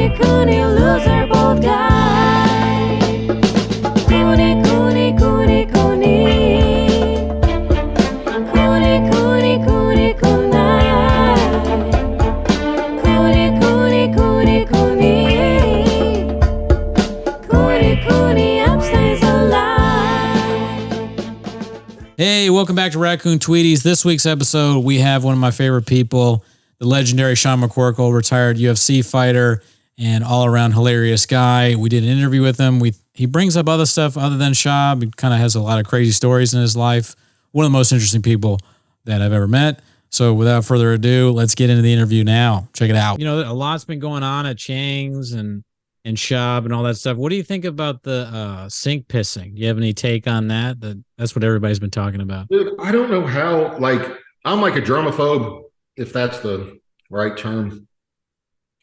Cooney, loser, bold guy. Cooney, Cooney, Cooney, Cooney. Cooney, Cooney, Cooney, Cooney. Cooney, Cooney, Cooney, Cooney. Cooney, Cooney, upstays alive. Hey, welcome back to Raccoon Tweeties. This week's episode, we have one of my favorite people, the legendary Sean McCorkle, retired UFC fighter and all-around hilarious guy. We did an interview with him. He brings up other stuff other than Schaub. He kind of has a lot of crazy stories in his life. One of the most interesting people that I've ever met. So without further ado, let's get into the interview now. Check it out. You know, a lot's been going on at Chang's and Schaub and all that stuff. What do you think about the sink pissing? Do you have any take on that? That's what everybody's been talking about. Dude, I don't know how, I'm like a germaphobe, if that's the right term.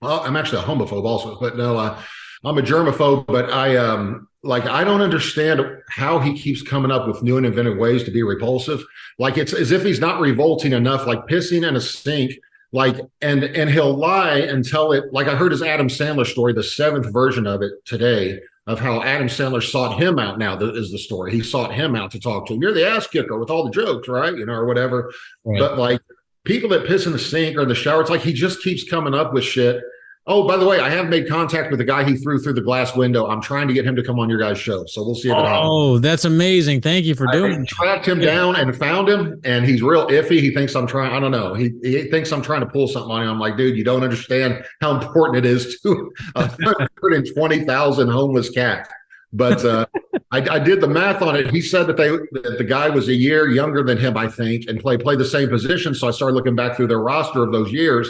Well, I'm actually a homophobe also, but no, I'm a germaphobe, but I don't understand how he keeps coming up with new and inventive ways to be repulsive. Like, it's as if he's not revolting enough, like pissing in a sink, and he'll lie and tell it. Like, I heard his Adam Sandler story, the 7th version of it today, of how Adam Sandler sought him out. Now is the story. He sought him out to talk to him. You're the ass kicker with all the jokes, right? You know, or whatever. Right. But like, people that piss in the sink or in the shower, it's like he just keeps coming up with shit. Oh, by the way, I have made contact with the guy he threw through the glass window. I'm trying to get him to come on your guys' show. So we'll see if it happens. Oh, that's amazing. Thank you for doing it. I tracked him down and found him, and he's real iffy. He thinks I'm trying. I don't know. He thinks I'm trying to pull something on him. I'm like, dude, you don't understand how important it is to 120,000 homeless cats. But I did the math on it. He said that the guy was a year younger than him, I think, and played the same position. So I started looking back through their roster of those years.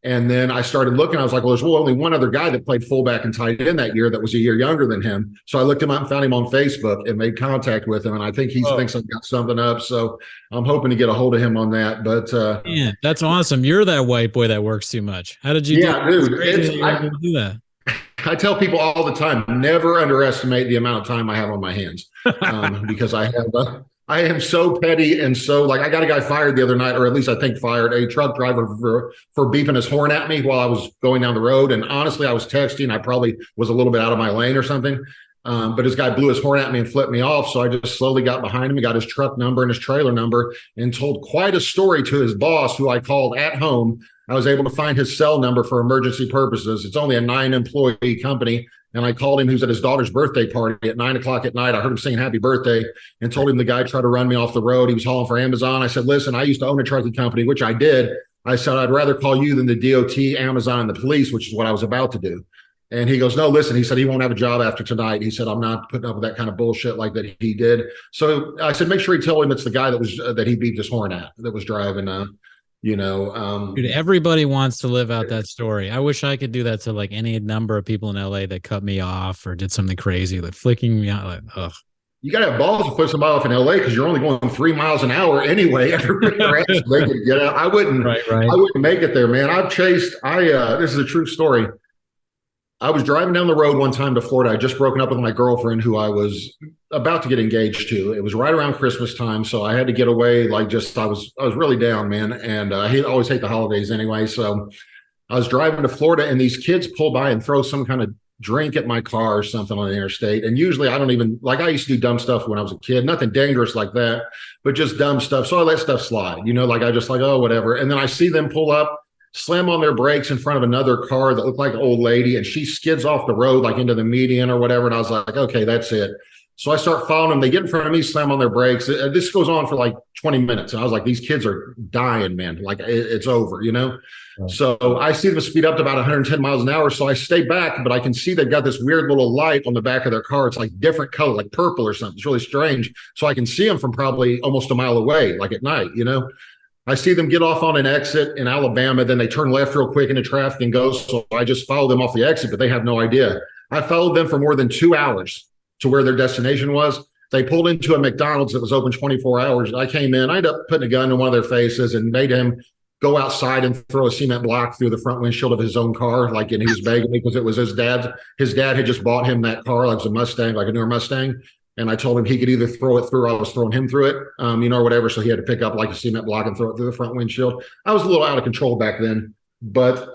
And then I started looking. I was like, well, there's only one other guy that played fullback and tight end that year that was a year younger than him. So I looked him up and found him on Facebook and made contact with him. And I think he thinks I've got something up. So I'm hoping to get a hold of him on that. But yeah, that's awesome. You're that white boy that works too much. How did you do that? I tell people all the time, never underestimate the amount of time I have on my hands, because I am so petty and so I got a guy fired the other night, or at least I think fired, a truck driver for beeping his horn at me while I was going down the road. And honestly, I was texting. I probably was a little bit out of my lane or something. But this guy blew his horn at me and flipped me off. So I just slowly got behind him and got his truck number and his trailer number and told quite a story to his boss, who I called at home. I was able to find his cell number for emergency purposes. It's only a 9-employee company. And I called him. He was at his daughter's birthday party at 9 o'clock at night. I heard him singing happy birthday and told him the guy tried to run me off the road. He was hauling for Amazon. I said, listen, I used to own a trucking company, which I did. I said, I'd rather call you than the DOT, Amazon, and the police, which is what I was about to do. And he goes, no, listen, he said, he won't have a job after tonight. He said, I'm not putting up with that kind of bullshit like that he did. So I said, make sure you tell him it's the guy that he beeped his horn at, that was driving, Dude, everybody wants to live out that story. I wish I could do that to like any number of people in LA that cut me off or did something crazy, like flicking me out. Like, ugh. You got to have balls to put somebody off in LA because you're only going 3 miles an hour anyway. Everybody else, they could get out. I wouldn't make it there, man. This is a true story. I was driving down the road one time to Florida. I just broken up with my girlfriend, who I was about to get engaged to. It was right around Christmas time, so I had to get away. I was really down, man. And I always hate the holidays anyway. So I was driving to Florida, and these kids pull by and throw some kind of drink at my car or something on the interstate. And usually I don't even, I used to do dumb stuff when I was a kid, nothing dangerous like that, but just dumb stuff. So I let stuff slide, I just oh, whatever. And then I see them pull up, slam on their brakes in front of another car that looked like an old lady, and she skids off the road into the median or whatever. And I was like, okay, that's it. So I start following them. They get in front of me, slam on their brakes. This goes on for 20 minutes. And I was like, these kids are dying, man. It's over, Right. So I see them speed up to about 110 miles an hour. So I stay back, but I can see they've got this weird little light on the back of their car. It's different color, like purple or something. It's really strange. So I can see them from probably almost a mile away, at night, I see them get off on an exit in Alabama, then they turn left real quick into traffic and go. So I just follow them off the exit, but they have no idea. I followed them for more than 2 hours to where their destination was. They pulled into a McDonald's that was open 24 hours. I came in, I ended up putting a gun in one of their faces and made him go outside and throw a cement block through the front windshield of his own car. And he was begging me because it was his dad's. His dad had just bought him that car, it was a Mustang, a newer Mustang. And I told him he could either throw it through or I was throwing him through it, or whatever. So he had to pick up a cement block and throw it through the front windshield. I was a little out of control back then, but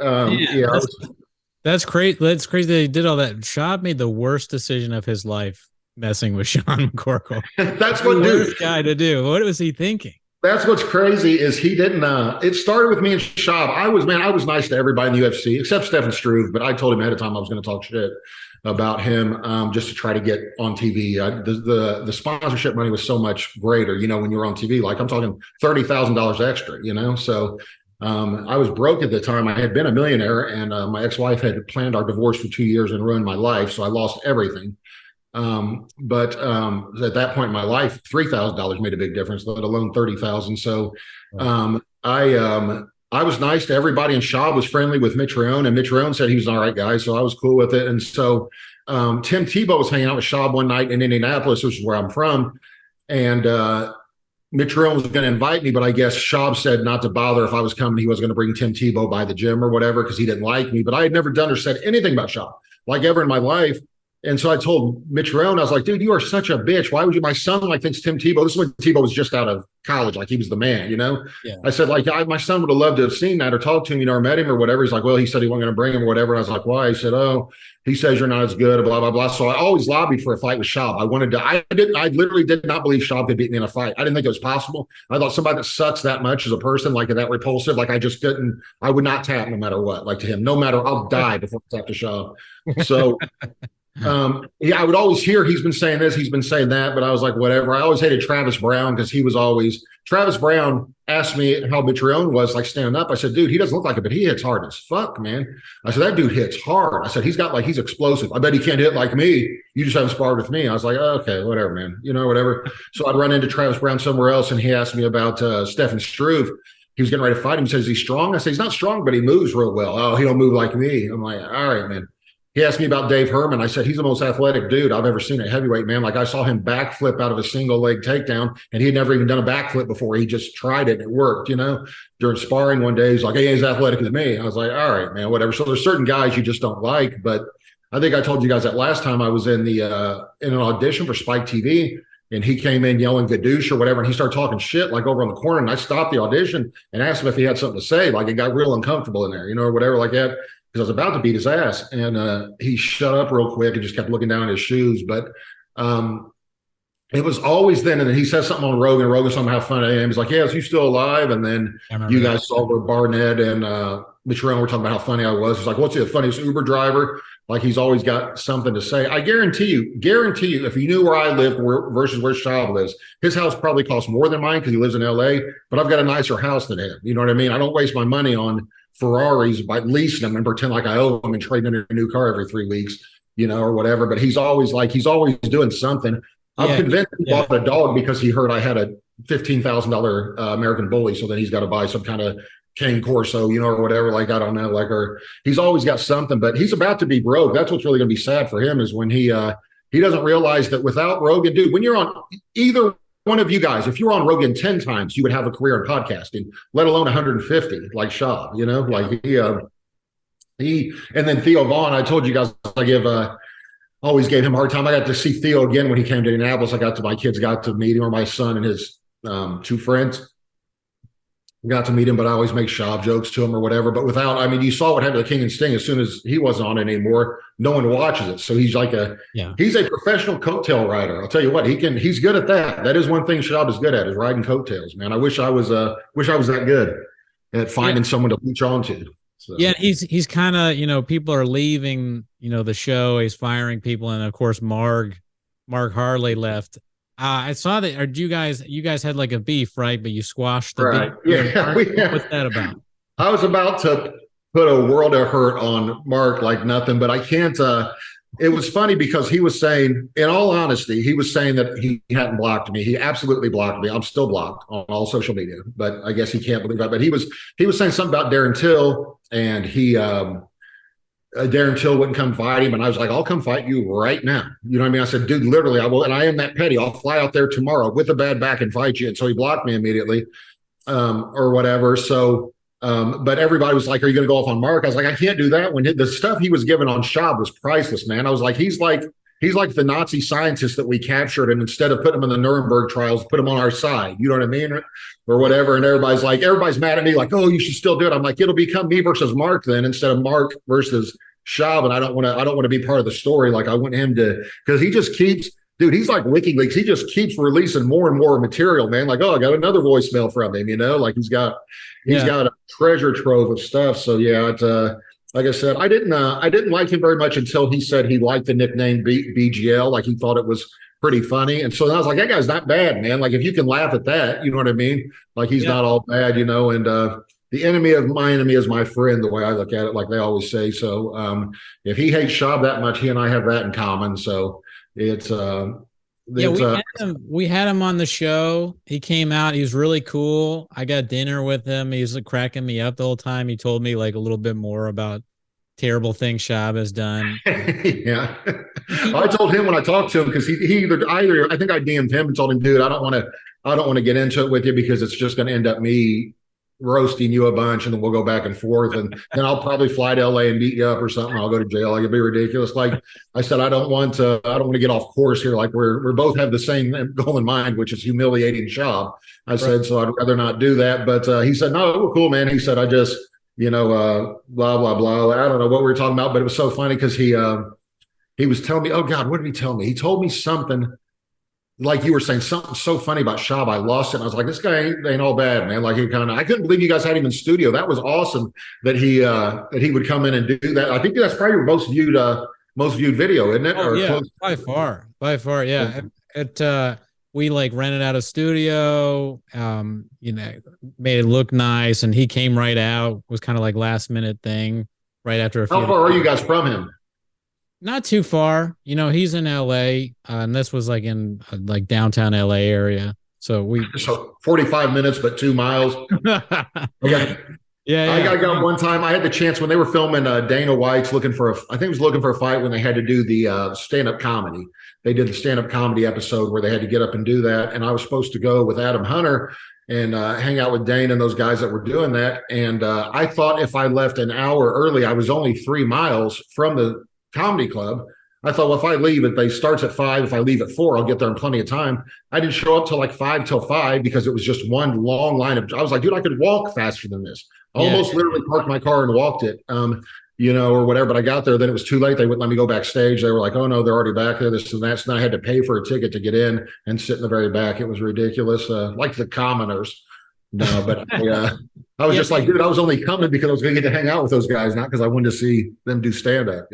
That's crazy. That's crazy that he did all that. Schaub made the worst decision of his life messing with Sean McCorkle. That's what, dude. Worst guy to do. What was he thinking? That's what's crazy is he didn't. It started with me and Schaub. I was nice to everybody in the UFC except Stefan Struve, but I told him ahead of time I was going to talk shit about him just to try to get on TV. The sponsorship money was so much greater, when you're on TV. Like I'm talking $30,000 extra, So I was broke at the time. I had been a millionaire, and my ex-wife had planned our divorce for 2 years and ruined my life, so I lost everything. But at that point in my life, $3,000 made a big difference, let alone 30,000. So I was nice to everybody, and Schaub was friendly with Mitch Rowan, and Mitch Rowan said he was an all right guy, so I was cool with it. And so Tim Tebow was hanging out with Schaub one night in Indianapolis, which is where I'm from, and Mitch Rowan was going to invite me, but I guess Schaub said not to bother if I was coming. He was going to bring Tim Tebow by the gym or whatever because he didn't like me. But I had never done or said anything about Schaub, like ever in my life. And so I told Mitch Rowan, I was like, dude, you are such a bitch. Why would you? My son thinks Tim Tebow. This is when Tebow was just out of college, like he was the man, Yeah. I said, my son would have loved to have seen that or talked to him, or met him or whatever. He's like, well, he said he wasn't going to bring him or whatever. And I was like, why? He said, oh, he says you're not as good, blah, blah, blah. So I always lobbied for a fight with Schaub. I literally did not believe Schaub could beat me in a fight. I didn't think it was possible. I thought somebody that sucks that much as a person, like that repulsive, I would not tap no matter what, like to him, no matter, I'll die before I tap to Schaub. So I would always hear he's been saying this, he's been saying that, but I was like, whatever. I always hated Travis Brown because Travis Brown asked me how Mitch Rowan was like standing up. I said, dude, he doesn't look like it, but he hits hard as fuck, man. I said, that dude hits hard. I said, he's explosive. I bet he can't hit like me. You just haven't sparred with me. I was like, oh, okay, whatever, man. Whatever. So I'd run into Travis Brown somewhere else, and he asked me about Stefan Struve. He was getting ready to fight him. He says, he's strong. I said, he's not strong, but he moves real well. Oh, he don't move like me. I'm like, all right, man. He asked me about Dave Herman. I said, he's the most athletic dude I've ever seen at heavyweight, man. Like I saw him backflip out of a single leg takedown, and he had never even done a backflip before. He just tried it and it worked, During sparring one day, he's like, hey, he's athletic as me. I was like, all right, man, whatever. So there's certain guys you just don't like. But I think I told you guys that last time I was in in an audition for Spike TV, and he came in yelling Gadoosh or whatever, and he started talking shit like over on the corner, and I stopped the audition and asked him if he had something to say. Like it got real uncomfortable in there, or whatever like that. Because I was about to beat his ass, and he shut up real quick and just kept looking down at his shoes. But it was always then, and then he says something on Rogan. Rogan something how funny I am. He's like, "Yeah, is you still alive?" And then you guys saw where Barnett and Mitch Rowan were talking about how funny I was. He's like, "What's the funniest Uber driver?" Like he's always got something to say. I guarantee you, if you knew where I live versus where Schaub lives, his house probably costs more than mine because he lives in LA. But I've got a nicer house than him. You know what I mean? I don't waste my money on Ferraris by leasing them and pretend like I owe them and trading in a new car every 3 weeks, or whatever. But he's always doing something. I'm convinced he bought a dog because he heard I had a $15,000 American Bully. So then he's got to buy some kind of cane Corso, or whatever. Like, I don't know, or he's always got something, but he's about to be broke. That's what's really going to be sad for him is when he doesn't realize that without Rogan, dude, when you're on either one of you guys, if you're on Rogan 10 times, you would have a career in podcasting, let alone 150, like Schaub, like he, and then Theo Vaughn, I told you guys, always gave him a hard time. I got to see Theo again when he came to Indianapolis. My kids got to meet him, or my son and his 2 friends got to meet him, but I always make Schaub jokes to him or whatever. But you saw what happened to King and Sting. As soon as he wasn't on anymore, no one watches it. So he's he's a professional coattail rider. I'll tell you what, he's good at that. That is one thing Schaub is good at, is riding coattails, man. I wish I was that good at finding someone to reach on to. So. Yeah, he's kind of, people are leaving, the show. He's firing people, and of course Mark Harley left. I saw that. Or you guys had like a beef, right? But you squashed the beef. Yeah. What's that about? I was about to put a world of hurt on Mark like nothing, but I can't. It was funny because he was saying, in all honesty, he was saying that he hadn't blocked me. He absolutely blocked me. I'm still blocked on all social media, but I guess he can't believe that. But he was saying something about Darren Till, and Darren Till wouldn't come fight him. And I was like, I'll come fight you right now. You know what I mean? I said, dude, literally, I will. And I am that petty. I'll fly out there tomorrow with a bad back and fight you. And so he blocked me immediately or whatever. So, but everybody was like, are you going to go off on Mark? I was like, I can't do that. When the stuff he was given on Schaub was priceless, man. I was like, he's like the Nazi scientist that we captured. And instead of putting him in the Nuremberg trials, put him on our side. You know what I mean? Or whatever. And everybody's mad at me like, oh, you should still do it. I'm like, it'll become me versus Mark then, instead of Mark versus Schaub, and I don't want to be part of the story. Like I want him to, because he just keeps, dude, he's like WikiLeaks. He just keeps releasing more and more material, man. Like, oh, I got another voicemail from him, like he's got a treasure trove of stuff. So yeah, it's like I said, I didn't like him very much until he said he liked the nickname BGL, like he thought it was pretty funny. And so I was like, that guy's not bad, man. Like if you can laugh at that, you know what I mean? Like he's not all bad, and the enemy of my enemy is my friend, the way I look at it, like they always say. So if he hates Schaub that much, he and I have that in common. So it's we had him on the show. He came out. He was really cool. I got dinner with him. He was like, cracking me up the whole time. He told me like a little bit more about terrible things Schaub has done. Yeah. I told him when I talked to him, because he either I think I DM'd him and told him, dude, I don't want to get into it with you because it's just going to end up me roasting you a bunch, and then we'll go back and forth, and then I'll probably fly to LA and beat you up or something. I'll go to jail. Like it'd be ridiculous. Like I said, I don't want to get off course here. Like we're both have the same goal in mind, which is humiliating Schaub. I said, so I'd rather not do that. But he said, no, we're cool, man. He said, I just, blah, blah, blah. I don't know what we were talking about, but it was so funny because he was telling me, oh God, what did he tell me? He told me something, like you were saying, something so funny about Schaub. I lost it. And I was like, this guy ain't all bad, man. Like I couldn't believe you guys had him in studio. That was awesome that he would come in and do that. I think that's probably your most viewed video, isn't it? Oh, yeah, by far. Yeah. We like rented out a studio, made it look nice. And he came right out, was kind of like last minute thing right after How far are you guys from him? Not too far. He's in LA, and this was like in like downtown LA area. So 45 minutes, but 2 miles. Okay. Yeah. I got one time. I had the chance when they were filming Dana White's looking for a fight when they had to do the stand-up comedy. They did the stand-up comedy episode where they had to get up and do that. And I was supposed to go with Adam Hunter and hang out with Dana and those guys that were doing that. And I thought if I left an hour early, I was only 3 miles from the comedy club. I thought, well, if I leave, if they starts at 5, if I leave at 4, I'll get there in plenty of time. I didn't show up till like 5 because it was just one long line of, I was like, dude, I could walk faster than this. I almost literally parked my car and walked it, or whatever. But I got there, then it was too late. They wouldn't let me go backstage. They were like, oh no, they're already back there, this and that. So then I had to pay for a ticket to get in and sit in the very back. It was ridiculous. Like the commoners. No, but I was just like, dude, I was only coming because I was going to get to hang out with those guys, not because I wanted to see them do stand-up,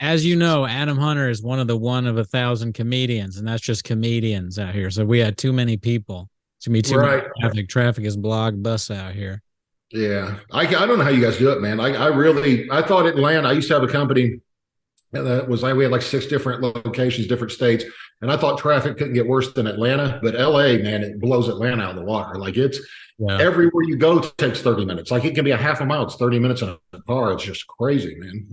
As you know, Adam Hunter is one of 1,000 comedians, and that's just comedians out here. So we had too many people. To me, too much traffic. Traffic is blog bus out here. Yeah. I don't know how you guys do it, man. I thought Atlanta, I used to have a company that was we had like 6 different locations, different states. And I thought traffic couldn't get worse than Atlanta, but LA, man, it blows Atlanta out of the water. Like everywhere you go takes 30 minutes. Like it can be a half a mile. It's 30 minutes in a car. It's just crazy, man.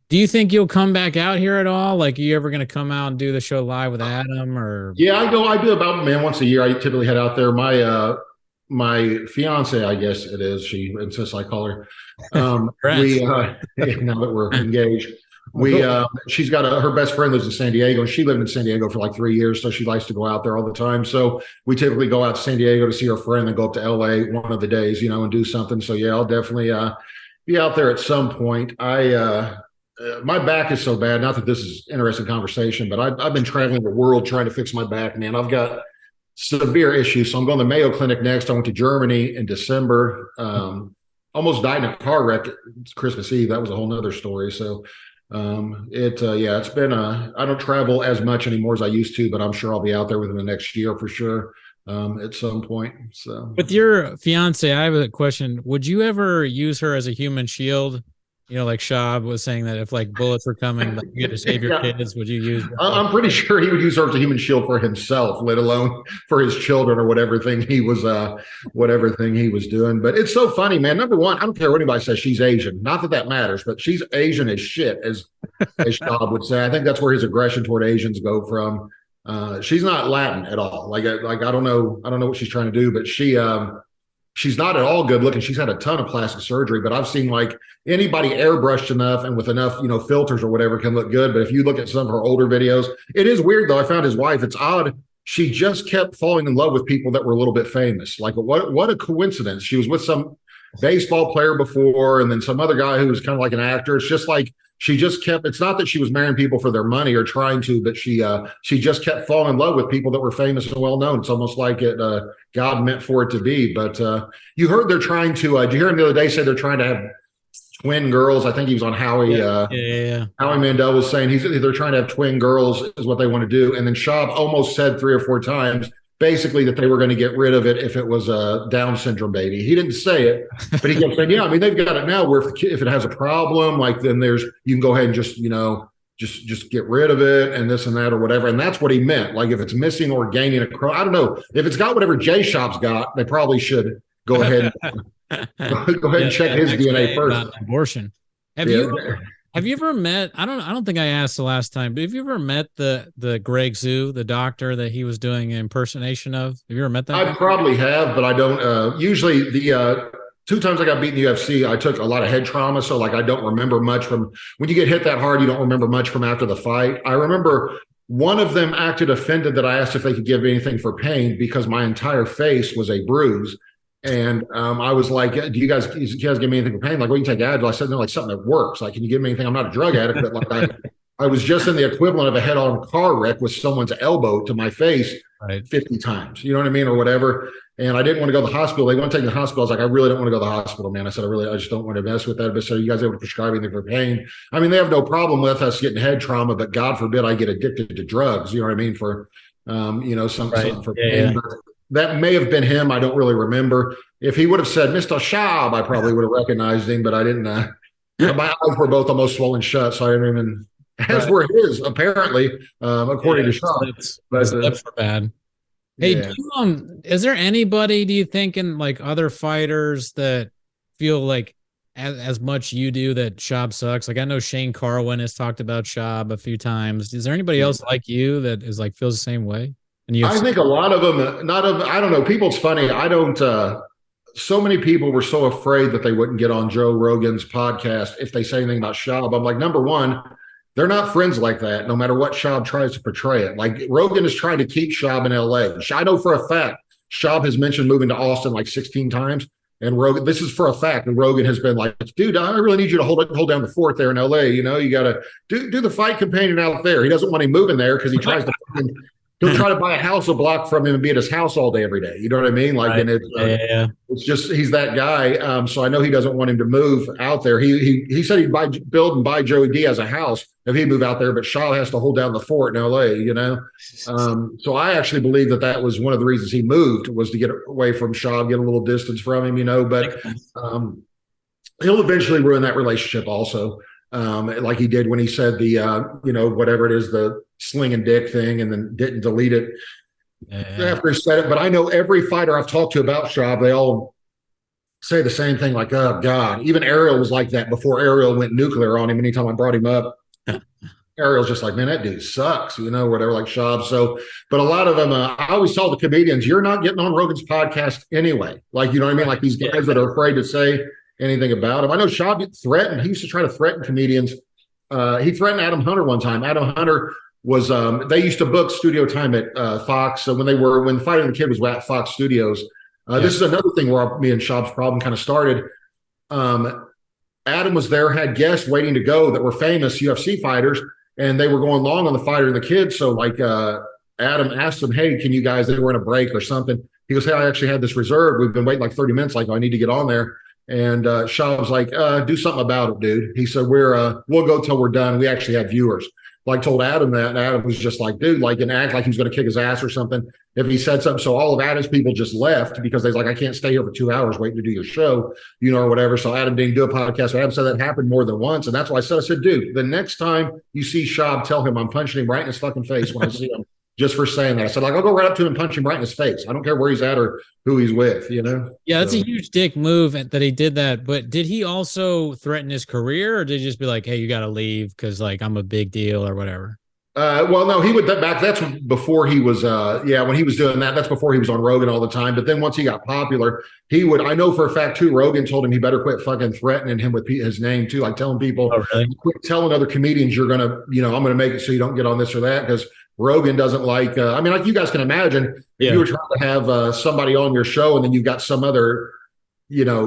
Do you think you'll come back out here at all? Like, are you ever going to come out and do the show live with Adam? Or yeah, I do about once a year. I typically head out there. My fiance, I guess it is. She insists I call her. Now that we're engaged, she's got her best friend lives in San Diego, and she lived in San Diego for like 3 years, so she likes to go out there all the time. So we typically go out to San Diego to see her friend, and go up to LA one of the days, and do something. So yeah, I'll definitely be out there at some point. My back is so bad. Not that this is interesting conversation, but I've been traveling the world trying to fix my back, man. I've got severe issues. So I'm going to Mayo Clinic next. I went to Germany in December. Almost died in a car wreck. It's Christmas Eve. That was a whole nother story. So it's been I don't travel as much anymore as I used to, but I'm sure I'll be out there within the next year for sure. At some point. So with your fiance, I have a question. Would you ever use her as a human shield? Like Schaub was saying that if like bullets were coming, like you had to save your kids, would you use? I'm pretty sure he would use her as a human shield for himself, let alone for his children or whatever thing he was doing. But it's so funny, man. Number one, I don't care what anybody says. She's Asian. Not that matters, but she's Asian as shit, as Schaub would say. I think that's where his aggression toward Asians go from. She's not Latin at all. Like I don't know what she's trying to do, but she's not at all good looking. She's had a ton of plastic surgery, but I've seen like anybody airbrushed enough and with enough, filters or whatever can look good. But if you look at some of her older videos, it is weird though. I found his wife. It's odd. She just kept falling in love with people that were a little bit famous. Like what a coincidence. She was with some baseball player before, and then some other guy who was kind of like an actor. It's just like she just kept. It's not that she was marrying people for their money or trying to, but she just kept falling in love with people that were famous and well known. It's almost like it God meant for it to be. But you heard they're trying to. Did you hear him the other day say they're trying to have twin girls? I think he was on Howie. Howie Mandel was saying they're trying to have twin girls is what they want to do. And then Schaub almost said 3 or 4 times, basically that they were going to get rid of it if it was a Down syndrome baby. He didn't say it, but he kept saying, "Yeah, I mean they've got it now. Where if it has a problem, like then you can go ahead and just get rid of it and this and that or whatever." And that's what he meant. Like if it's missing or gaining a crow, I don't know if it's got whatever J Shop's got. They probably should go ahead. Go ahead and check his DNA first. Abortion. Have you ever met? I don't think I asked the last time, but have you ever met the Greg Zoo, the doctor that he was doing an impersonation of? Have you ever met that? I probably have, but I don't. Usually, the 2 times I got beat in the UFC, I took a lot of head trauma, so like I don't remember much from when you get hit that hard. You don't remember much from after the fight. I remember one of them acted offended that I asked if they could give me anything for pain because my entire face was a bruise. And I was like, do you guys give me anything for pain? Like, well, you can take Advil. I said, no, like something that works. Like, can you give me anything? I'm not a drug addict, but like I was just in the equivalent of a head-on car wreck with someone's elbow to my face 50 times. You know what I mean? Or whatever. And I didn't want to go to the hospital. They want to take me to the hospital. I was like, I really don't want to go to the hospital, man. I said, I just don't want to mess with that. But so you guys able to prescribe anything for pain? I mean, they have no problem with us getting head trauma, but God forbid I get addicted to drugs. You know what I mean? For, something for pain. But that may have been him. I don't really remember. If he would have said Mr. Schaub, I probably would have recognized him, but I didn't. My eyes were both almost swollen shut, so I didn't even. As were his, apparently, according to Schaub. But lips were bad. Hey, is there anybody, do you think, in like other fighters that feel like as much you do that Schaub sucks? Like I know Shane Carwin has talked about Schaub a few times. Is there anybody else like you that is like feels the same way? I think a lot of them, I don't know. It's funny. I don't, so many people were so afraid that they wouldn't get on Joe Rogan's podcast if they say anything about Schaub. I'm like, number one, they're not friends like that, no matter what Schaub tries to portray it. Like Rogan is trying to keep Schaub in LA. I know for a fact, Schaub has mentioned moving to Austin like 16 times. And Rogan, this is for a fact. And Rogan has been like, dude, I really need you to hold down the fort there in LA. You know, you got to do the fight companion out there. He doesn't want him moving there because he tries to he'll try to buy a house a block from him and be at his house all day, every day. You know what I mean? Like, and it's just, he's that guy. So I know he doesn't want him to move out there. He said he'd build and buy Joey Diaz a house if he'd move out there, but Shaw has to hold down the fort in LA, you know? So I actually believe that was one of the reasons he moved, was to get away from Shaw, get a little distance from him, you know, but he'll eventually ruin that relationship also. Like he did when he said whatever it is, the sling and dick thing, and then didn't delete it after he said it. But I know every fighter I've talked to about Schaub, they all say the same thing, like, oh God. Even Ariel was like that before Ariel went nuclear on him. Anytime I brought him up, Ariel's just like, man, that dude sucks, you know, whatever, like Schaub. So, but a lot of them, I always tell the comedians, you're not getting on Rogan's podcast anyway. Like, you know what I mean? Like these guys that are afraid to say anything about him. I know Schaub threatened. He used to try to threaten comedians. He threatened Adam Hunter one time. Adam Hunter was they used to book studio time at Fox. So when Fighting the Kid was at Fox Studios. This is another thing where me and Schaub's problem kind of started. Adam was there, had guests waiting to go that were famous UFC fighters, and they were going long on the Fighter and the Kid. So like Adam asked them, hey, can you guys, they were in a break or something. He goes, hey, I actually had this reserved. We've been waiting like 30 minutes. Like, I need to get on there. And Schaub was like, do something about it, dude. He said, we'll go till we're done. We actually have viewers. Like told Adam that, and Adam was just like, dude, like, and act like he was going to kick his ass or something if he said something. So all of Adam's people just left because they was like, I can't stay here for 2 hours waiting to do your show, you know, or whatever. So Adam didn't do a podcast. So Adam said that happened more than once. And that's why I said, dude, the next time you see Schaub, tell him I'm punching him right in his fucking face when I see him. Just for saying that. I said, like, I'll go right up to him and punch him right in his face. I don't care where he's at or who he's with, you know? Yeah, that's a huge dick move that he did that. But did he also threaten his career, or did he just be like, hey, you got to leave because, like, I'm a big deal or whatever? Well, no, he would back. That's before he was, when he was doing that, that's before he was on Rogan all the time. But then once he got popular, he would, I know for a fact too, Rogan told him he better quit fucking threatening him with his name too. Like telling people, quit telling other comedians you're going to, you know, I'm going to make it so you don't get on this or that. Because Rogan doesn't like, I mean, like you guys can imagine if you were trying to have somebody on your show and then you've got some other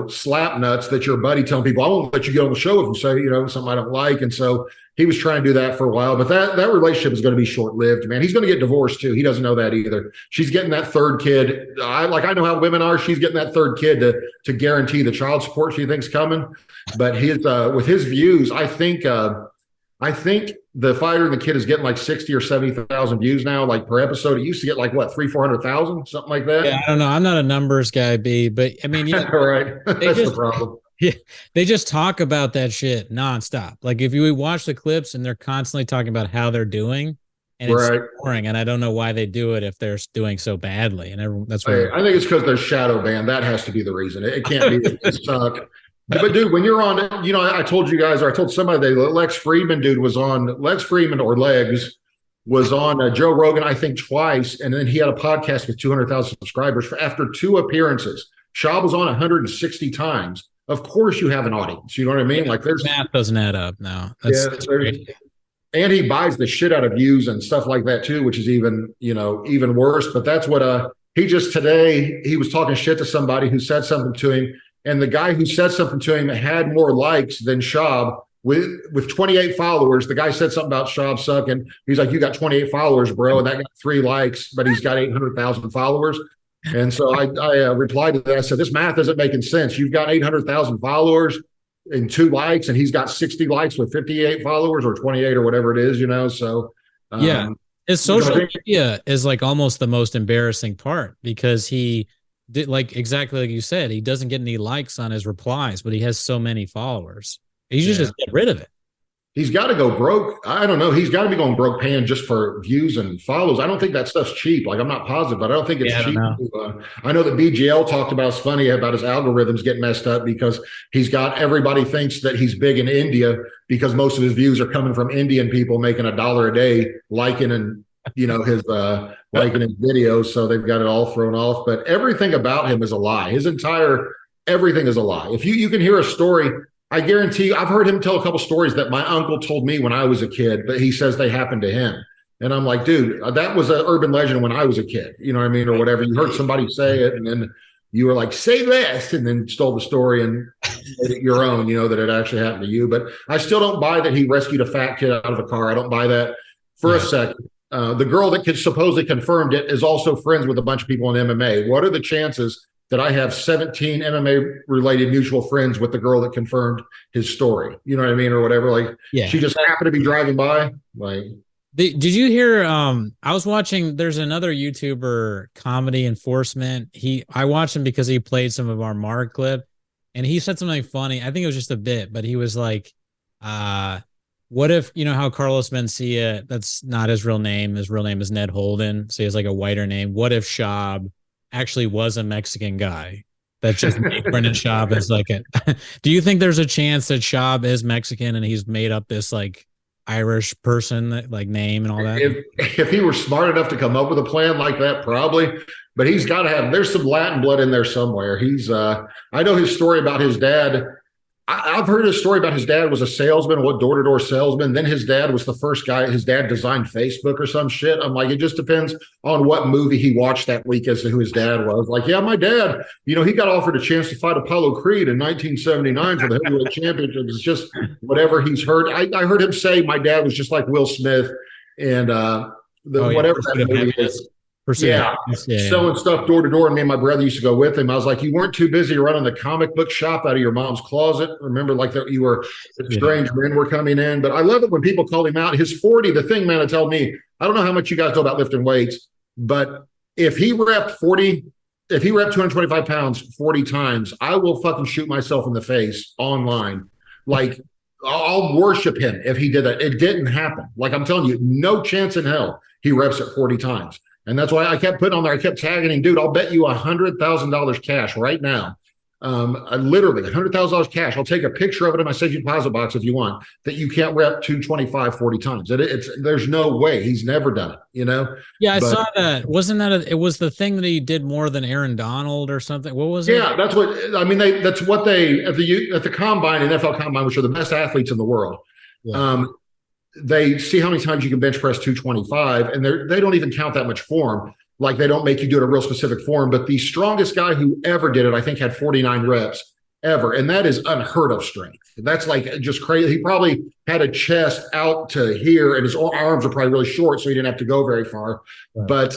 slap nuts that your buddy telling people, I won't let you get on the show if you say, something I don't like. And so he was trying to do that for a while, but that relationship is going to be short-lived, man. He's going to get divorced too. He doesn't know that either. She's getting that third kid. I know how women are. She's getting that third kid to guarantee the child support she thinks coming. But with his views, I think the fighter and the kid is getting like 60 or 70,000 views now, like per episode. It used to get like what, 300,000-400,000, something like that. Yeah, I don't know. I'm not a numbers guy, B, but I mean, yeah, right. That's the problem. Yeah, they just talk about that shit nonstop. Like if you watch the clips and they're constantly talking about how they're doing, and it's so boring. And I don't know why they do it if they're doing so badly. And that's why I think it's because they're shadow banned. That has to be the reason. It can't be. It suck. But dude, when you're on, I told you guys, or I told somebody that Lex Friedman or Legs was on Joe Rogan, I think twice. And then he had a podcast with 200,000 subscribers after 2 appearances. Schaub was on 160 times. Of course you have an audience. You know what I mean? Like there's math doesn't add up now. And he buys the shit out of views and stuff like that too, which is even worse. But that's what today he was talking shit to somebody who said something to him. And the guy who said something to him had more likes than Schaub with 28 followers. The guy said something about Schaub sucking. He's like, you got 28 followers, bro. And that got 3 likes, but he's got 800,000 followers. And so I replied to that. I said, this math isn't making sense. You've got 800,000 followers and 2 likes, and he's got 60 likes with 58 followers or 28 or whatever it is, So, yeah, his social media is like almost the most embarrassing part because he did exactly like you said, he doesn't get any likes on his replies, but he has so many followers. He should just get rid of it. He's got to go broke. I don't know. He's got to be going broke paying just for views and follows. I don't think that stuff's cheap. Like, I'm not positive, but I don't think it's cheap. I know that BGL talked about, it's funny about his algorithms getting messed up because everybody thinks that he's big in India because most of his views are coming from Indian people making $1 a day liking and, his liking his videos. So they've got it all thrown off. But everything about him is a lie. Everything is a lie. If you can hear a story, I guarantee you, I've heard him tell a couple stories that my uncle told me when I was a kid, but he says they happened to him. And I'm like, dude, that was an urban legend when I was a kid, you know what I mean? Or whatever. You heard somebody say it and then you were like, say less, and then stole the story and made it your own, that it actually happened to you. But I still don't buy that he rescued a fat kid out of a car. I don't buy that for a second. The girl that supposedly confirmed it is also friends with a bunch of people in MMA. What are the chances that I have 17 MMA-related mutual friends with the girl that confirmed his story? You know what I mean? Or whatever. She just happened to be driving by. Did you hear? I was watching. There's another YouTuber, Comedy Enforcement. I watched him because he played some of our Mark clip, and he said something funny. I think it was just a bit, but he was like, "What if how Carlos Mencia? That's not his real name. His real name is Ned Holden. So he has like a whiter name. What if Schaub actually was a Mexican guy that just made Brendan Schaub as like a?" Do you think there's a chance that Schaub is Mexican and he's made up this like Irish person name and all that? If he were smart enough to come up with a plan like that, probably. But he's got to there's some Latin blood in there somewhere. I know his story about his dad. I've heard his story about his dad was a salesman, door-to-door salesman. Then his dad was the first guy. His dad designed Facebook or some shit. I'm like, it just depends on what movie he watched that week as to who his dad was. Like, yeah, my dad, he got offered a chance to fight Apollo Creed in 1979 for the heavyweight championship. It's just whatever he's heard. I heard him say my dad was just like Will Smith and whatever that movie is. Selling stuff door to door. And me and my brother used to go with him. I was like, you weren't too busy running the comic book shop out of your mom's closet. Remember, that you were strange men were coming in. But I love it when people call him out. His 40, the thing, man, to tell me, I don't know how much you guys know about lifting weights, but if he repped 225 pounds 40 times, I will fucking shoot myself in the face online. I'll worship him if he did that. It didn't happen. I'm telling you, no chance in hell he reps it 40 times. And that's why I kept putting on there. I kept tagging him, dude. I'll bet you $100,000 cash right now. Literally $100,000 cash. I'll take a picture of it in my safety deposit box if you want. That you can't rep 225 40 times. There's no way. He's never done it. Yeah, I saw that. Wasn't that it was the thing that he did more than Aaron Donald or something? What was it? Yeah, that's what I mean. That's what they at the combine, NFL combine, which are the best athletes in the world. Yeah. They see how many times you can bench press 225, and they don't even count that much form. like they don't make you do it a real specific form. But the strongest guy who ever did it, I think, had 49 reps ever. And that is unheard of strength. That's like just crazy. He probably had a chest out to here and his arms are probably really short, so he didn't have to go very far. Right. But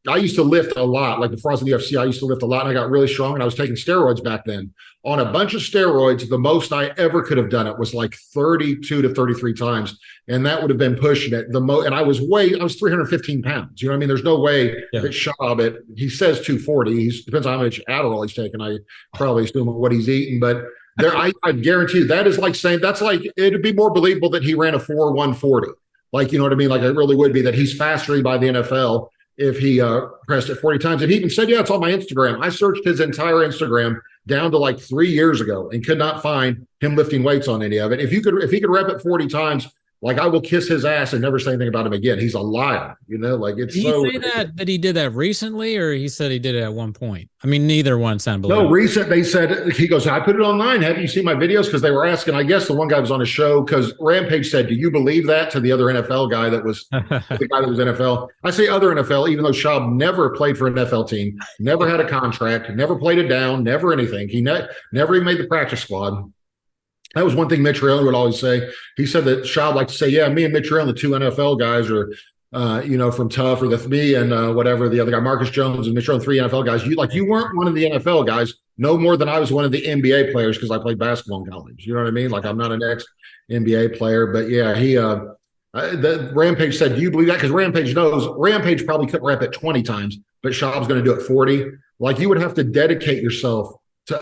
I used to lift a lot. Like before I was in the UFC, I used to lift a lot and I got really strong and I was taking steroids back then. On a bunch of steroids, the most I ever could have done it was like 32 to 33 times. And that would have been pushing it the most. And I was 315 pounds. You know what I mean? There's no way that Schaub, he says 240. He depends on how much Adderall he's taking. I probably assume what he's eating. But there, I guarantee you that is like saying, that's like, it'd be more believable that he ran a 4.140. Like, you know what I mean? Like it really would be that he's faster by the NFL if he pressed it 40 times. And he even said, yeah, it's on my Instagram. I searched his entire Instagram down to like 3 years ago and could not find him lifting weights on any of it. If he could rep it 40 times, like I will kiss his ass and never say anything about him again. He's a liar, you know, like it's did so. Did he say that he did that recently, or he said he did it at one point? I mean, neither one sounded believable. No, recent. They said, he goes, I put it online. Have you seen my videos? Because they were asking, I guess the one guy was on a show because Rampage said, do you believe that, to the other NFL guy that was the guy that was NFL. I say other NFL, even though Schaub never played for an NFL team, never had a contract, never played it down, never anything. He never even made the practice squad. That was one thing Mitch Raylan would always say. He said that Schaub liked to say, yeah, me and Mitch Raylan, the two NFL guys, are, you know, from Tough, or me and whatever, the other guy, Marcus Jones and Mitch Raylan, three NFL guys. You weren't one of the NFL guys, no more than I was one of the NBA players because I played basketball in college. You know what I mean? Like I'm not an ex-NBA player, but yeah, the Rampage said, do you believe that? Because Rampage knows Rampage probably couldn't rep it 20 times, but Schaub's going to do it 40. Like you would have to dedicate yourself.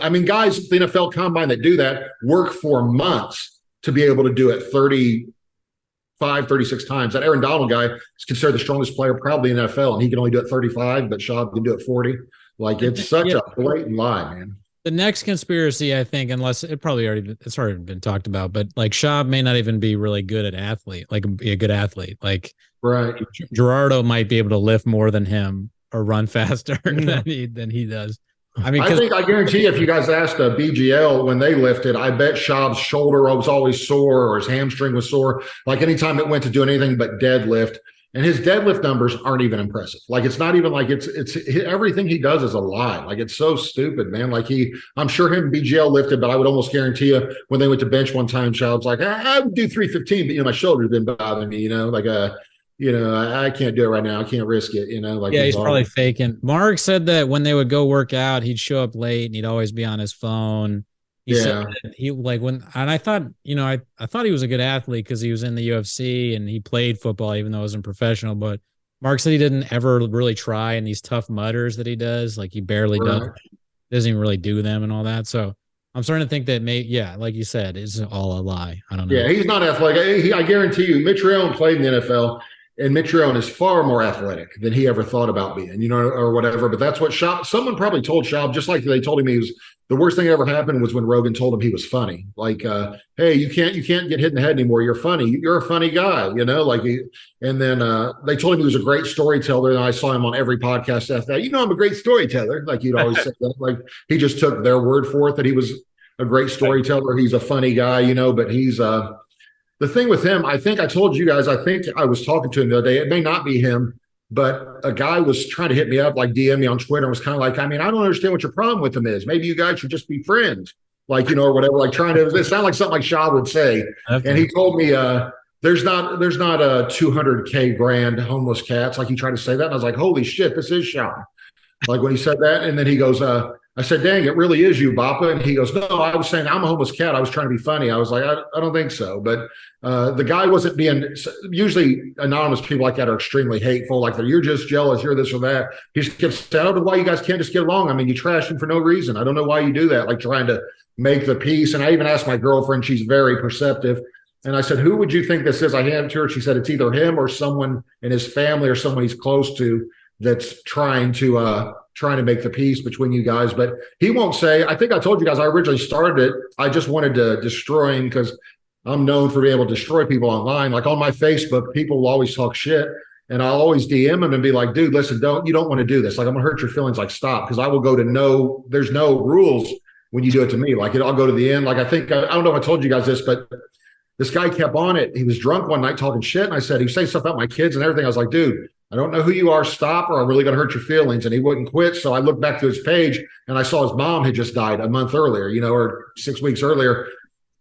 I mean, guys at the NFL Combine that do that work for months to be able to do it 35, 36 times. That Aaron Donald guy is considered the strongest player probably in the NFL, and he can only do it 35, but Schaub can do it 40. Like, it's such a blatant lie, man. The next conspiracy, I think, unless it's already been talked about, but like Schaub may not even be really good at be a good athlete. Like, right, Gerardo might be able to lift more than him or run faster than he does. I mean, I guarantee you, if you guys asked BGL when they lifted, I bet Schaub's shoulder was always sore or his hamstring was sore. Like anytime it went to doing anything but deadlift, and his deadlift numbers aren't even impressive. Like it's not even like it's everything he does is a lie. Like it's so stupid, man. Like I'm sure him and BGL lifted, but I would almost guarantee you when they went to bench one time, Schaub's like, I would do 315, but my shoulder's been bothering me, like I can't do it right now. I can't risk it, Like he's probably faking. Mark said that when they would go work out, he'd show up late and he'd always be on his phone. He said that he and I thought, I thought he was a good athlete because he was in the UFC and he played football even though he wasn't professional. But Mark said he didn't ever really try in these tough mutters that he does. Like he barely doesn't even really do them and all that. So I'm starting to think that like you said, it's all a lie. I don't know. Yeah, he's not athletic. I guarantee you, Mitch Raylan played in the NFL. And Mitch Raylan is far more athletic than he ever thought about being, or whatever. But that's what someone probably told Schaub, just like they told him the worst thing that ever happened was when Rogan told him he was funny. Like, hey, you can't get hit in the head anymore. You're funny. You're a funny guy, and then they told him he was a great storyteller. And I saw him on every podcast after that. I'm a great storyteller. Like you'd always say that. Like he just took their word for it that he was a great storyteller. He's a funny guy, but he's the thing with him, I think I told you guys, I think I was talking to him the other day. It may not be him, but a guy was trying to hit me up, like DM me on Twitter, and was kind of like, I don't understand what your problem with him is. Maybe you guys should just be friends, or whatever, like trying to, it sounded like something like Schaub would say. Okay. And he told me, there's not a 200K grand homeless cats. Like he tried to say that. And I was like, holy shit, this is Schaub. Like when he said that. And then he goes, I said, dang, it really is you, Bappa. And he goes, no, I was saying I'm a homeless cat. I was trying to be funny. I was like, I don't think so. But the guy wasn't being – usually anonymous people like that are extremely hateful. Like, you're just jealous, you're this or that. He just kept saying, I don't know why you guys can't just get along. You trash him for no reason. I don't know why you do that, like trying to make the peace. And I even asked my girlfriend, she's very perceptive. And I said, who would you think this is? I handed it to her. She said, it's either him or someone in his family or someone he's close to that's trying to make the peace between you guys. But he won't say. I think I told you guys I originally started it. I just wanted to destroy him because I'm known for being able to destroy people online. Like on my Facebook, people will always talk shit. And I'll always DM him and be like, dude, listen, you don't want to do this. Like, I'm going to hurt your feelings. Like, stop. Because I will go to there's no rules when you do it to me. Like, I'll go to the end. Like, I don't know if I told you guys this, but this guy kept on it. He was drunk one night talking shit. And I said, he was saying stuff about my kids and everything. I was like, dude, I don't know who you are. Stop, or I'm really going to hurt your feelings. And he wouldn't quit. So I looked back to his page and I saw his mom had just died a month earlier, or 6 weeks earlier.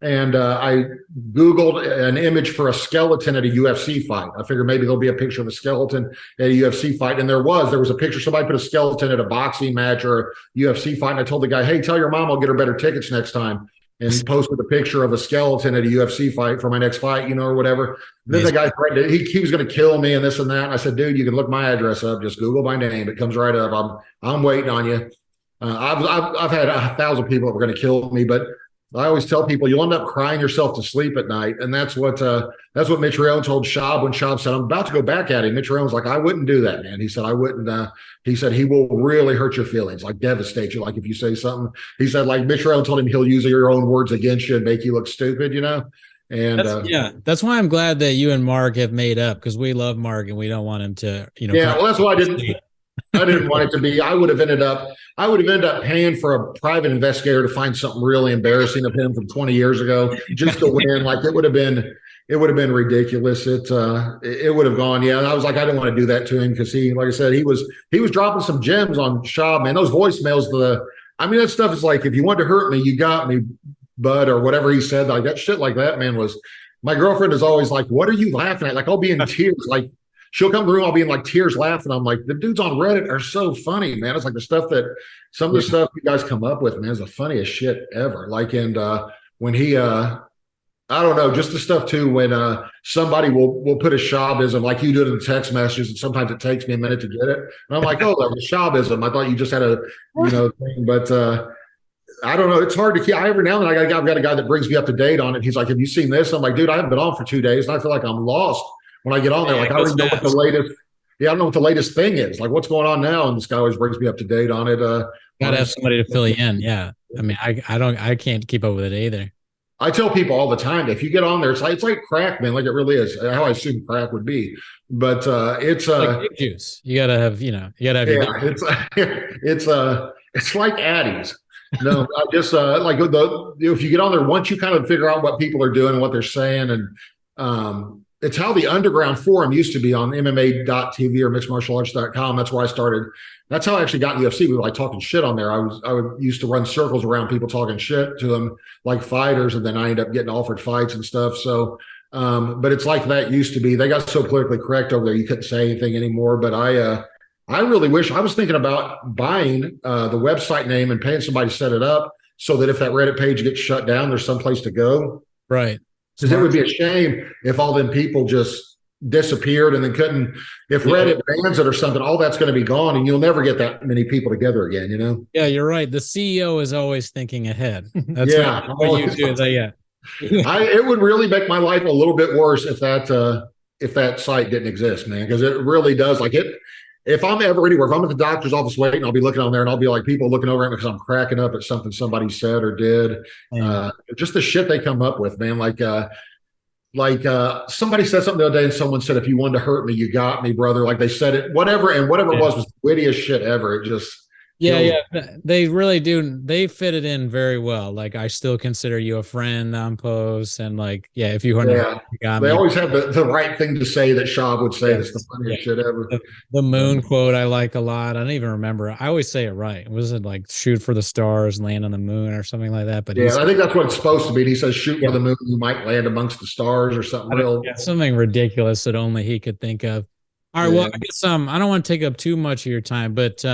And I Googled an image for a skeleton at a UFC fight. I figured maybe there'll be a picture of a skeleton at a UFC fight. And there was a picture. Somebody put a skeleton at a boxing match or a UFC fight. And I told the guy, hey, tell your mom I'll get her better tickets next time. And he posted a picture of a skeleton at a UFC fight for my next fight, or whatever. And then the guy threatened he was going to kill me and this and that. And I said, dude, you can look my address up. Just Google my name. It comes right up. I'm waiting on you. I've had 1,000 people that were going to kill me, but I always tell people you'll end up crying yourself to sleep at night. And that's what Mitch Rayone told Schaub when Schaub said, I'm about to go back at him. Mitch Rayone's like, I wouldn't do that, man. He said, I wouldn't. He said, he will really hurt your feelings, like devastate you. Like if you say something, he said, like Mitch Rayone told him he'll use your own words against you and make you look stupid, And that's why I'm glad that you and Mark have made up, because we love Mark and we don't want him to, Yeah, well, that's why I didn't want it to be. I would have ended up paying for a private investigator to find something really embarrassing of him from 20 years ago just to win. Like it would have been ridiculous. It would have gone. Yeah. And I was like, I didn't want to do that to him because like I said, he was dropping some gems on Schaub, man. Those voicemails, that stuff is like, if you want to hurt me, you got me, bud, or whatever he said. Like that shit like that, man, my girlfriend is always like, what are you laughing at? Like I'll be in tears. Like she'll come to the room, I'll be in like tears laughing. I'm like, the dudes on Reddit are so funny, man. It's like some of the stuff you guys come up with, man, is the funniest shit ever. Like, and when he, I don't know, just the stuff too, when somebody will put a Schaubism, like you do it in the text messages, and sometimes it takes me a minute to get it. And I'm like, oh, that was Schaubism. I thought you just had a, thing. But I don't know. It's hard to keep. Every now and then I've got a guy that brings me up to date on it. He's like, have you seen this? I'm like, dude, I haven't been on for 2 days. And I feel like I'm lost. When I get on there, like I don't know what the latest, I don't know what the latest thing is. Like what's going on now? And this guy always brings me up to date on it. Gotta have somebody to fill you in. Yeah. I mean, I can't keep up with it either. I tell people all the time, if you get on there, it's like crack, man. Like it really is how I assume crack would be. But it's like big juice. You gotta have, your it's like Addies. No, I just like if you get on there, once you kind of figure out what people are doing and what they're saying, and it's how the underground forum used to be on MMA.tv or mixedmartialarts.com. That's where I started. That's how I actually got in UFC. We were like talking shit on there. I used to run circles around people talking shit to them like fighters, and then I ended up getting offered fights and stuff. So, but it's like that used to be. They got so politically correct over there, you couldn't say anything anymore. But I really wish. I was thinking about buying the website name and paying somebody to set it up so that if that Reddit page gets shut down, there's some place to go. Right. Because it would be a shame if all them people just disappeared and then couldn't. If Reddit bans it or something, all that's going to be gone, and you'll never get that many people together again. Yeah, you're right. The CEO is always thinking ahead. That's what you do. It would really make my life a little bit worse if that site didn't exist, man. Because it really does. Like it. If I'm ever anywhere, if I'm at the doctor's office waiting, I'll be looking on there and I'll be like people looking over at me because I'm cracking up at something somebody said or did. Just the shit they come up with, man. Like somebody said something the other day and someone said, if you wanted to hurt me, you got me, brother. Like they said it, whatever. And whatever it was the wittiest shit ever. It just, they really do. They fit it in very well. Like I still consider you a friend on posts, and like, if you want to, they always have the right thing to say that Schaub would say. It's the funniest shit ever. The moon quote I like a lot. I don't even remember. I always say it right. Was it like shoot for the stars, land on the moon, or something like that? But I think that's what it's supposed to be. He says shoot for the moon, you might land amongst the stars or something something ridiculous that only he could think of. All right. Well, I guess I don't want to take up too much of your time, but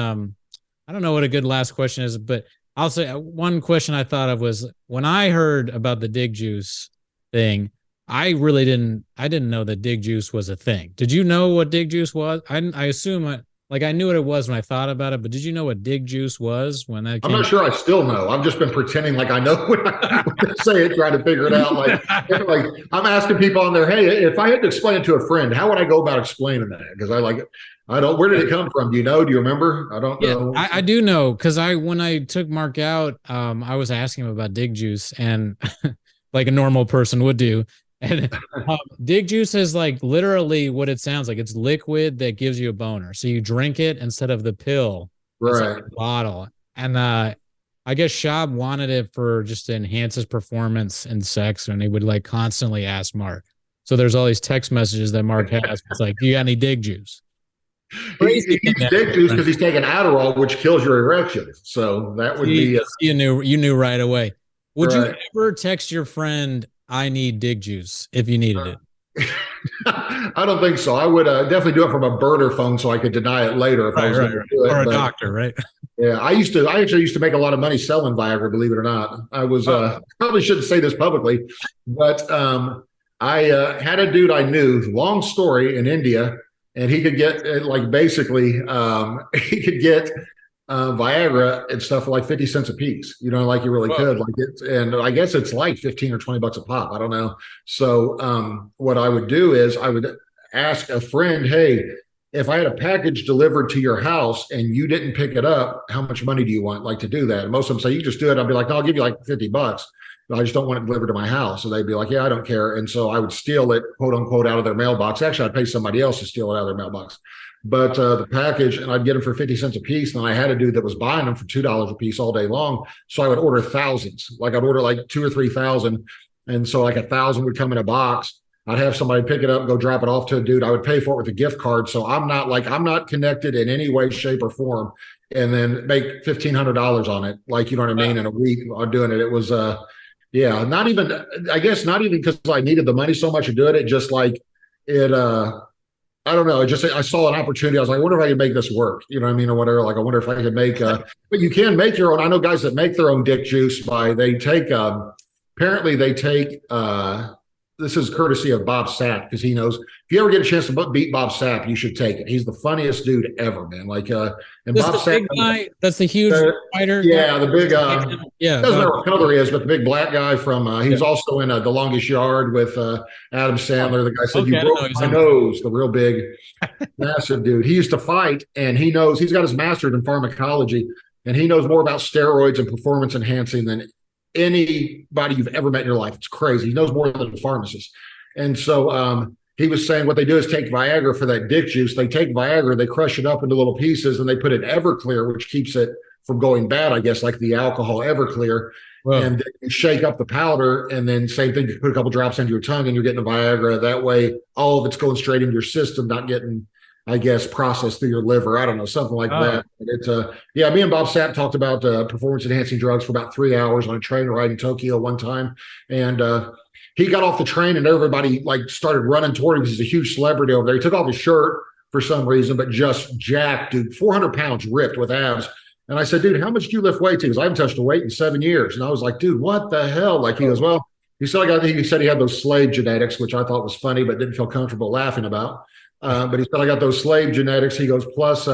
I don't know what a good last question is, but I'll say one question I thought of was when I heard about the dig juice thing, I didn't know that dig juice was a thing. Did you know what dig juice was? I assume I knew what it was when I thought about it, but did you know what dig juice was when that came? I'm not sure I still know. I've just been pretending like I know when I say it, trying to figure it out. Like I'm asking people on there, hey, if I had to explain it to a friend, how would I go about explaining that? Because where did it come from? Do you know? Do you remember? I don't know. I do know because when I took Mark out, I was asking him about dig juice and like a normal person would do. And dig juice is like literally what it sounds like. It's liquid that gives you a boner. So you drink it instead of the pill. Right. Like a bottle. And I guess Schaub wanted it for just to enhance his performance in sex. And he would like constantly ask Mark. So there's all these text messages that Mark has. It's like, do you got any dig juice? Crazy He eats dick juice because he's taking Adderall, which kills your erection. So that would be. You knew right away. Would right. you ever text your friend, "I need dick juice" if you needed it? I don't think so. I would definitely do it from a burner phone so I could deny it later if I was going to do it. Or a doctor, right? Yeah, I actually used to make a lot of money selling Viagra, believe it or not. I was probably shouldn't say this publicly, but I had a dude I knew, long story, in India, and he could get basically he could get Viagra and stuff for like 50 cents a piece, you really could and I guess it's like 15 or 20 bucks a pop. I don't know. So what I would do is I would ask a friend, hey, if I had a package delivered to your house and you didn't pick it up, how much money do you want to do that? And most of them say, you just do it. I'd be like, no, I'll give you like 50 bucks. But I just don't want it delivered to my house. So they'd be like, yeah, I don't care. And so I would steal it, quote unquote, out of their mailbox. Actually, I'd pay somebody else to steal it out of their mailbox. But the package, and I'd get them for 50 cents a piece. And I had a dude that was buying them for $2 a piece all day long. So I would order thousands. Like I'd order like 2,000 or 3,000. And so like 1,000 would come in a box. I'd have somebody pick it up and go drop it off to a dude. I would pay for it with a gift card. So I'm not connected in any way, shape, or form, and then make $1,500 on it. You know what I mean? In a week on doing it. It was not even because I needed the money so much to do it. It just I don't know. I saw an opportunity. I was like, I wonder if I could make this work. You know what I mean? Or whatever. I wonder if I could make but you can make your own. I know guys that make their own dick juice apparently they take this is courtesy of Bob Sapp, because he knows if you ever get a chance to beat Bob Sapp, you should take it. He's the funniest dude ever, man. And Bob Sapp, guy, that's the huge fighter. Yeah, the big doesn't matter what color he is, but the big black guy from he was also in The Longest Yard with Adam Sandler. The guy said, "You broke my nose." The real big, massive dude. He used to fight, and he's got his master's in pharmacology, and he knows more about steroids and performance enhancing than anybody you've ever met in your life. It's crazy. He knows more than a pharmacist. And so he was saying what they do is take Viagra for that dick juice. They take Viagra, they crush it up into little pieces, and they put in Everclear, which keeps it from going bad, I guess, like the alcohol Everclear. Wow. And then you shake up the powder, and then same thing, you put a couple drops into your tongue and you're getting the Viagra. That way, all of it's going straight into your system, not getting, I guess, processed through your liver. I don't know, something like that. It's me and Bob Sapp talked about performance enhancing drugs for about 3 hours on a train ride in Tokyo one time. And he got off the train and everybody started running toward him. He's a huge celebrity over there. He took off his shirt for some reason, but just jacked, dude, 400 pounds ripped with abs. And I said, dude, how much did you lift weight to? Because I haven't touched a weight in 7 years. And I was like, dude, what the hell? He goes, well, he said he had those slave genetics, which I thought was funny, but didn't feel comfortable laughing about. But he said, I got those slave genetics. He goes, plus,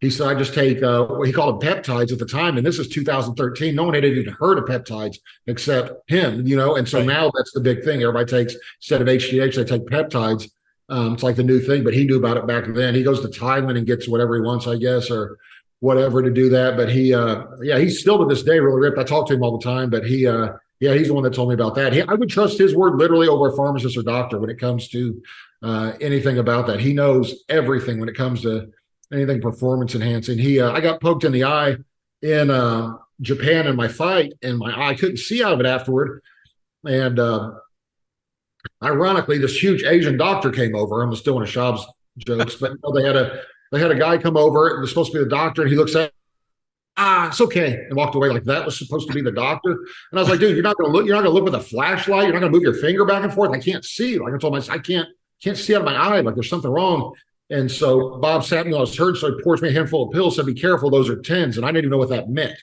he said, I just take what he called them peptides at the time. And this is 2013. No one had even heard of peptides except him, And so now that's the big thing. Everybody takes, instead of HGH, they take peptides. It's like the new thing, but he knew about it back then. He goes to Thailand and gets whatever he wants, I guess, or whatever to do that. But he's still to this day really ripped. I talk to him all the time, but he's the one that told me about that. I would trust his word literally over a pharmacist or doctor when it comes to anything about that. He knows everything when it comes to anything performance enhancing. I got poked in the eye in Japan in my fight, and my eye couldn't see out of it afterward. And ironically, this huge Asian doctor came over. I'm still in a Schaub's jokes, but they had a guy come over. It was supposed to be the doctor, and he looks at, it's okay, and walked away like that was supposed to be the doctor. And I was like, dude, you're not going to look with a flashlight. You're not going to move your finger back and forth. I can't see. I told myself, I can't see out of my eye. There's something wrong. And so Bob sat me on his hurt, so he pours me a handful of pills, said, be careful, those are 10s. And I didn't even know what that meant.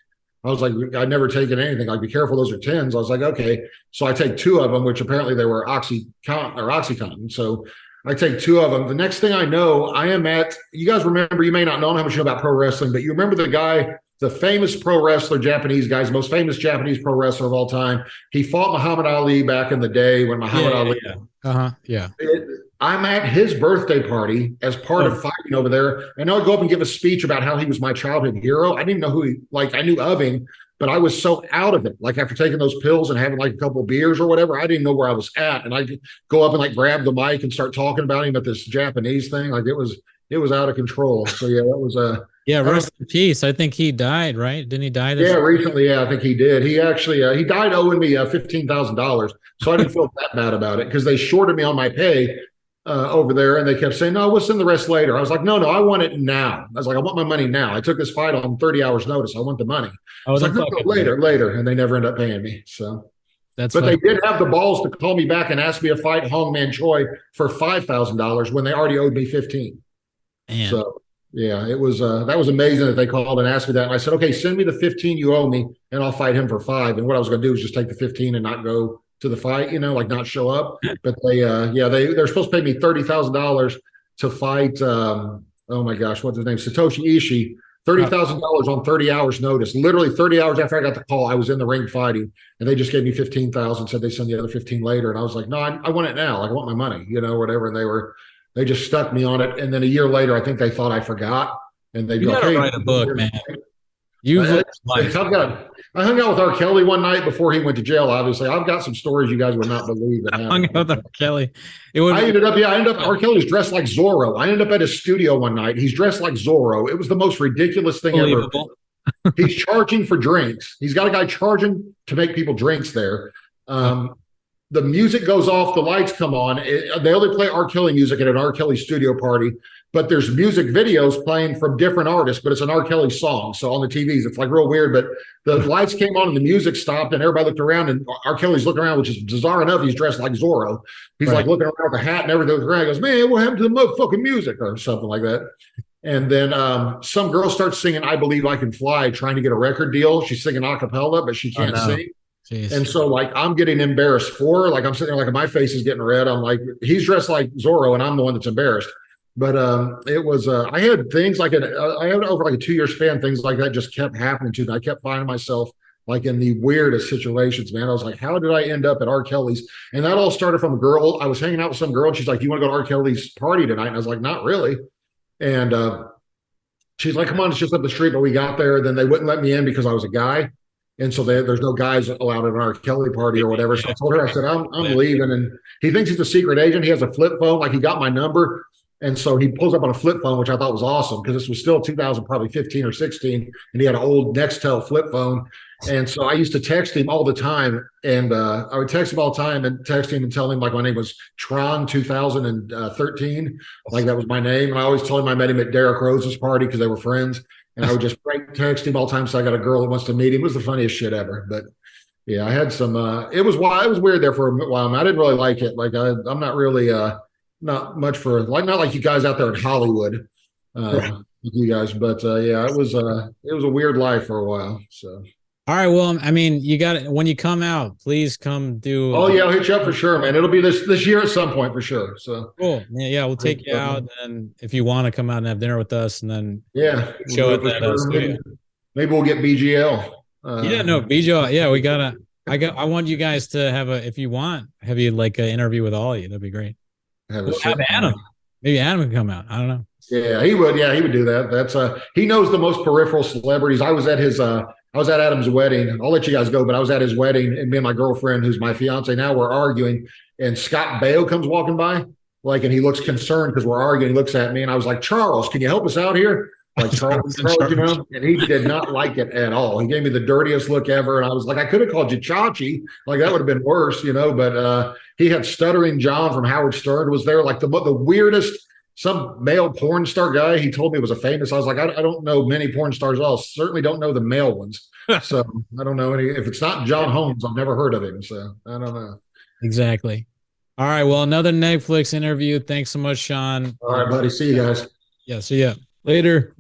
I was like, I'd never taken anything. Be careful, those are 10s. I was like, okay. So I take 2 of them, which apparently they were Oxycontin. So I take 2 of them. The next thing I know, I am at, you guys remember, you may not know how much you know about pro wrestling, but you remember the guy, the famous pro wrestler, Japanese guy, most famous Japanese pro wrestler of all time. He fought Muhammad Ali back in the day when Muhammad Ali. Yeah. I'm at his birthday party as part of fighting over there. And I'll go up and give a speech about how he was my childhood hero. I didn't even know who I knew of him, but I was so out of it. After taking those pills and having a couple of beers or whatever, I didn't know where I was at. And I go up and grab the mic and start talking about him at this Japanese thing. It was out of control. So yeah, that was rest in peace. I think he died, right? Didn't he die? Recently. Yeah, I think he did. He actually he died owing me $15,000. So I didn't feel that bad about it because they shorted me on my pay. over there, and they kept saying, "No, we'll send the rest later." I was like, "No, I want it now." I was like, "I want my money now. I took this fight on 30 hours notice. I want the money." I was like, "No, later," and they never end up paying me. So, but they did have the balls to call me back and ask me to fight Hong Man Choi for $5,000 when they already owed me 15. So, yeah, it was that was amazing that they called and asked me that. And I said, "Okay, send me the 15 you owe me, and I'll fight him for 5." And what I was going to do was just take the 15 and not go to the fight, like not show up. But they're supposed to pay me $30,000 to fight. Oh my gosh, what's his name? Satoshi Ishii. $30,000 on 30 hours notice. Literally 30 hours after I got the call, I was in the ring fighting, and they just gave me 15,000. Said they send the other 15 later, and I was like, "No, I want it now. Like, I want my money, whatever." And they just stuck me on it. And then a year later, I think they thought I forgot, and they go, "Hey, write a book, man." I hung out with R. Kelly one night before he went to jail. Obviously, I've got some stories you guys would not believe. That hung out with R. Kelly. I ended up. R. Kelly's dressed like Zorro. I ended up at his studio one night. He's dressed like Zorro. It was the most ridiculous thing ever. He's charging for drinks. He's got a guy charging to make people drinks there. The music goes off, the lights come on. They only play R. Kelly music at an R. Kelly studio party, but there's music videos playing from different artists, but it's an R. Kelly song. So on the TVs, it's like real weird, but the lights came on and the music stopped and everybody looked around, and R. Kelly's looking around, which is bizarre enough. He's dressed like Zorro. He's like looking around with a hat and everything. He goes, "Man, what happened to the motherfucking music?" or something like that. And then some girl starts singing "I Believe I Can Fly," trying to get a record deal. She's singing a cappella, but she can't sing. Jeez. And so, like, I'm getting embarrassed for her. Like, I'm sitting there, like, my face is getting red. I'm like, he's dressed like Zorro, and I'm the one that's embarrassed. But it was, I had things like I had over like a 2-year span, things like that just kept happening to me. I kept finding myself like in the weirdest situations, man. I was like, how did I end up at R. Kelly's? And that all started from a girl. I was hanging out with some girl, and she's like, "Do you want to go to R. Kelly's party tonight?" And I was like, "Not really." And she's like, "Come on, it's just up the street." But we got there, then they wouldn't let me in because I was a guy. And so there's no guys allowed at an R. Kelly party or whatever. So I told her, I said, I'm leaving. And he thinks he's a secret agent. He has a flip phone. Like, he got my number. And so he pulls up on a flip phone, which I thought was awesome because this was still 2000, probably 15 or 16. And he had an old Nextel flip phone. And so I used to text him all the time. And I would text him all the time and text him and tell him, like, my name was Tron 2013. Like, that was my name. And I always told him I met him at Derrick Rose's party because they were friends. And I would just text him all the time. So I got a girl that wants to meet him. It was the funniest shit ever. But yeah, I had some, it was weird there for a while. I didn't really like it. Like, I'm not really, not much for, like, not like you guys out there in Hollywood, you guys, but yeah, it was a weird life for a while. So. All right. Well, I mean, you got it. When you come out, please come do. Oh yeah, I'll hit you up for sure, man. It'll be this year at some point for sure. So cool. Yeah, we'll take you out, and if you want to come out and have dinner with us, and then show it that. Maybe we'll get BGL. BGL. Yeah, I want you guys to have if you want, have you like an interview with all of you. That'd be great. Have Adam. Maybe Adam can come out. I don't know. Yeah, he would. Yeah, he would do that. That's he knows the most peripheral celebrities. I was at Adam's wedding. I'll let you guys go, but I was at his wedding, and me and my girlfriend, who's my fiance now, we're arguing, and Scott Baio comes walking by, like, and he looks concerned because we're arguing. He looks at me, and I was like, "Charles, can you help us out here?" Like, Charles, and he did not like it at all. He gave me the dirtiest look ever, and I was like, I could have called you Chachi, like that would have been worse, but he had Stuttering John from Howard Stern was there, like the weirdest, some male porn star guy. He told me was a famous. I was like, I don't know many porn stars at all. Certainly don't know the male ones. So I don't know any. If it's not John Holmes, I've never heard of him. So I don't know. Exactly. All right. Well, another Netflix interview. Thanks so much, Sean. All right, buddy. See you guys. Yeah. See ya. Later.